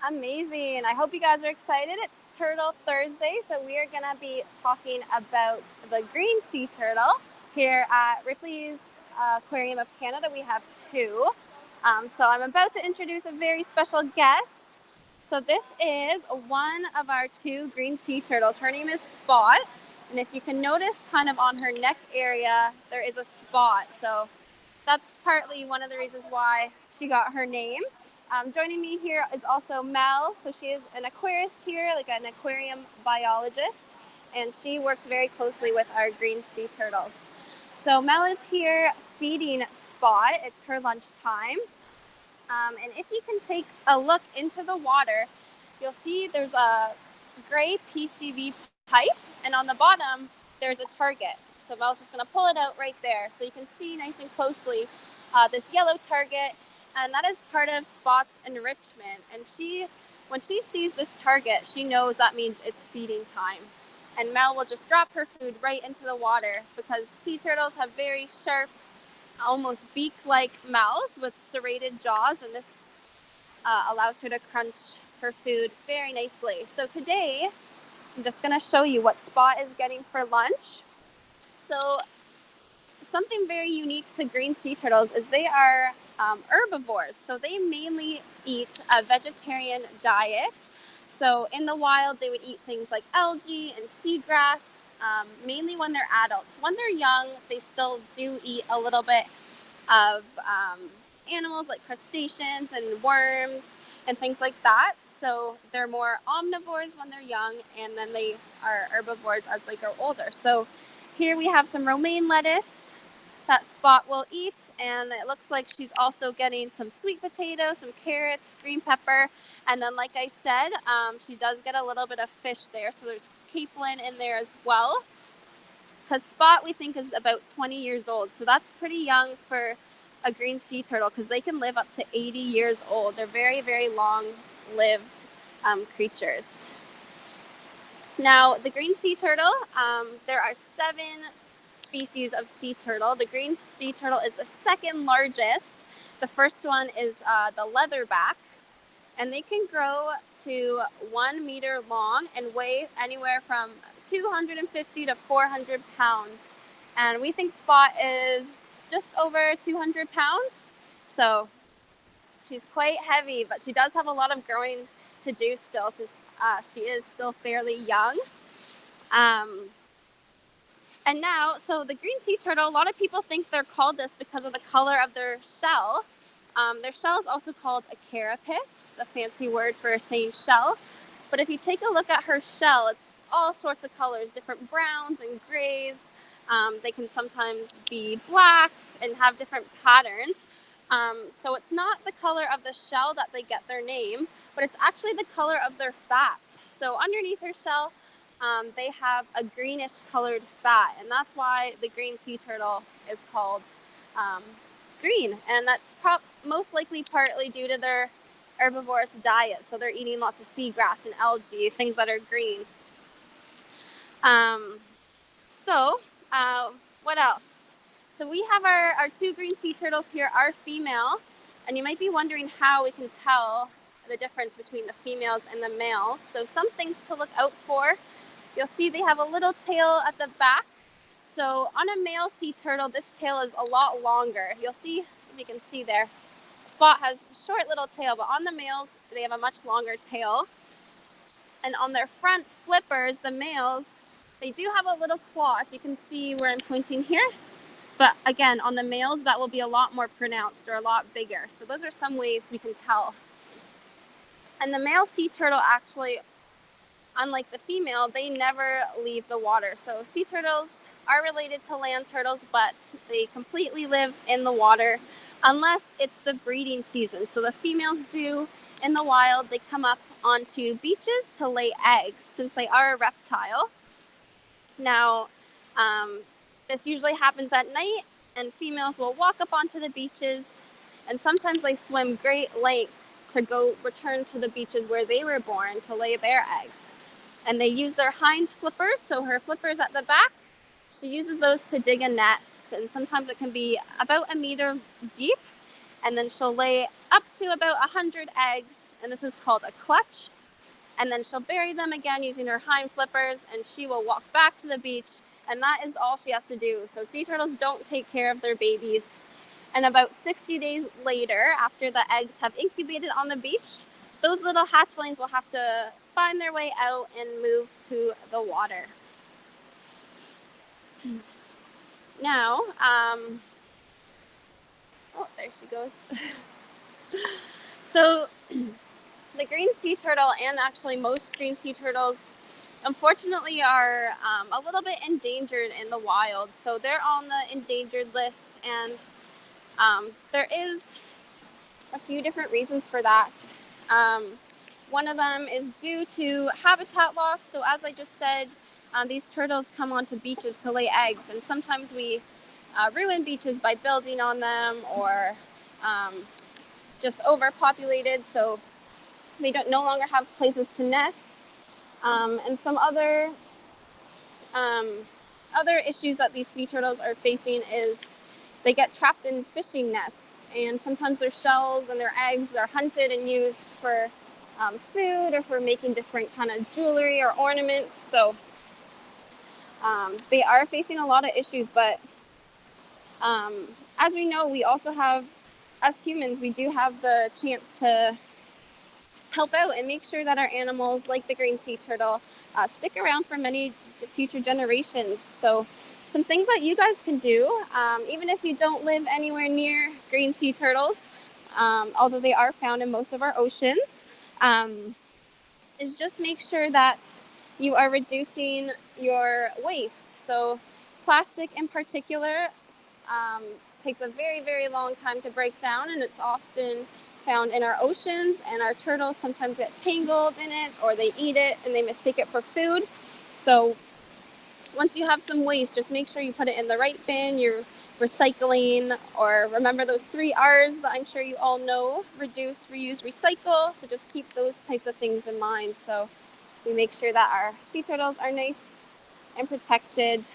Amazing. I hope you guys are excited. It's Turtle Thursday, so we are going to be talking about the green sea turtle. Here at Ripley's Aquarium of Canada, we have two. So I'm about to introduce a very special guest. So this is one of our two green sea turtles. Her name is Spot, and if you can notice kind of on her neck area, there is a spot. So that's partly one of the reasons why she got her name. Joining me here is also Mel. So she is an aquarist here, like an aquarium biologist, and she works very closely with our green sea turtles. So Mel is here feeding Spot. It's her lunchtime. And if you can take a look into the water, you'll see there's a gray PCV pipe, and on the bottom, there's a target. So Mel's just gonna pull it out right there. So you can see nice and closely this yellow target, and that is part of Spot's enrichment. And when she sees this target, she knows that means it's feeding time. And Mel will just drop her food right into the water because sea turtles have very sharp, almost beak-like mouths with serrated jaws, and this allows her to crunch her food very nicely. So today, I'm just gonna show you what Spot is getting for lunch. So something very unique to green sea turtles is they are herbivores. So they mainly eat a vegetarian diet. So in the wild, they would eat things like algae and seagrass, mainly when they're adults. When they're young, they still do eat a little bit of animals like crustaceans and worms and things like that. So they're more omnivores when they're young, and then they are herbivores as they grow older. So here we have some romaine lettuce that Spot will eat, and it looks like she's also getting some sweet potato, some carrots, green pepper, and then like I said, she does get a little bit of fish there, so there's capelin in there as well. Because Spot, we think, is about 20 years old, so that's pretty young for a green sea turtle because they can live up to 80 years old. They're very, very long-lived creatures. Now, the green sea turtle, there are 7 species of sea turtle. The green sea turtle is the second largest. The first one is the leatherback, and they can grow to 1 meter long and weigh anywhere from 250 to 400 pounds. And we think Spot is just over 200 pounds. So she's quite heavy, but she does have a lot of growing to do still. So she is still fairly young. And now, so the green sea turtle, a lot of people think they're called this because of the color of their shell. Their shell is also called a carapace, the fancy word for saying shell. But if you take a look at her shell, it's all sorts of colors, different browns and grays. They can sometimes be black and have different patterns. So it's not the color of the shell that they get their name, but it's actually the color of their fat. So underneath her shell, they have a greenish colored fat, and that's why the green sea turtle is called green. And that's most likely partly due to their herbivorous diet. So they're eating lots of seagrass and algae, things that are green. What else? So we have our 2 green sea turtles here, are female, and you might be wondering how we can tell the difference between the females and the males. So some things to look out for. You'll see they have a little tail at the back. So on a male sea turtle, this tail is a lot longer. You'll see, if you can see there, Spot has a short little tail, but on the males, they have a much longer tail. And on their front flippers, the males, they do have a little claw, if you can see where I'm pointing here. But again, on the males, that will be a lot more pronounced or a lot bigger. So those are some ways we can tell. And the male sea turtle actually, unlike the female, they never leave the water. So sea turtles are related to land turtles, but they completely live in the water unless it's the breeding season. So the females do, in the wild, they come up onto beaches to lay eggs since they are a reptile. Now, this usually happens at night, and females will walk up onto the beaches, and sometimes they swim great lengths to go return to the beaches where they were born to lay their eggs. And they use their hind flippers, so her flippers at the back, she uses those to dig a nest, and sometimes it can be about 1 meter deep, and then she'll lay up to about 100 eggs, and this is called a clutch. And then she'll bury them again using her hind flippers, and she will walk back to the beach, and that is all she has to do. So sea turtles don't take care of their babies. And about 60 days later, after the eggs have incubated on the beach, those little hatchlings will have to find their way out and move to the water. Now, oh, there she goes. So the green sea turtle, and actually most green sea turtles, unfortunately are a little bit endangered in the wild. So they're on the endangered list, and there is a few different reasons for that. One of them is due to habitat loss. So as I just said, these turtles come onto beaches to lay eggs, and sometimes we ruin beaches by building on them, or just overpopulated, so they no longer have places to nest. And some other issues that these sea turtles are facing is they get trapped in fishing nets, and sometimes their shells and their eggs are hunted and used for food or for making different kind of jewelry or ornaments. So they are facing a lot of issues, but as we know, we also have, us humans, we do have the chance to help out and make sure that our animals, like the green sea turtle, stick around for many future generations. So some things that you guys can do, even if you don't live anywhere near green sea turtles, although they are found in most of our oceans, is just make sure that you are reducing your waste. So plastic in particular takes a very, very long time to break down, and it's often found in our oceans, and our turtles sometimes get tangled in it, or they eat it and they mistake it for food. So once you have some waste, just make sure you put it in the right bin. You're recycling, or remember those 3 R's that I'm sure you all know: reduce, reuse, recycle. So just keep those types of things in mind, so we make sure that our sea turtles are nice and protected.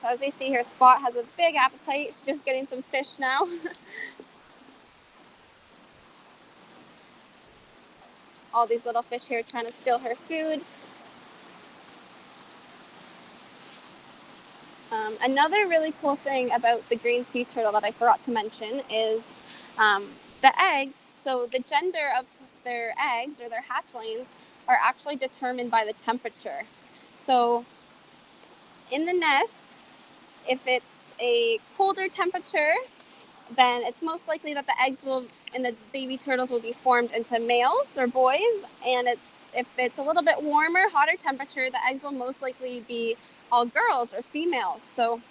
So as we see here, Spot has a big appetite. She's just getting some fish now. All these little fish here trying to steal her food. Another really cool thing about the green sea turtle that I forgot to mention is the eggs. So the gender of their eggs, or their hatchlings, are actually determined by the temperature. So in the nest, if it's a colder temperature, then it's most likely that the eggs and the baby turtles will be formed into males or boys. And if it's a little bit warmer, hotter temperature, the eggs will most likely be all girls or females. So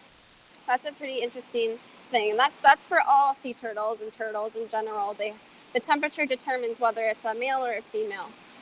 that's a pretty interesting thing. And that's for all sea turtles and turtles in general. The temperature determines whether it's a male or a female.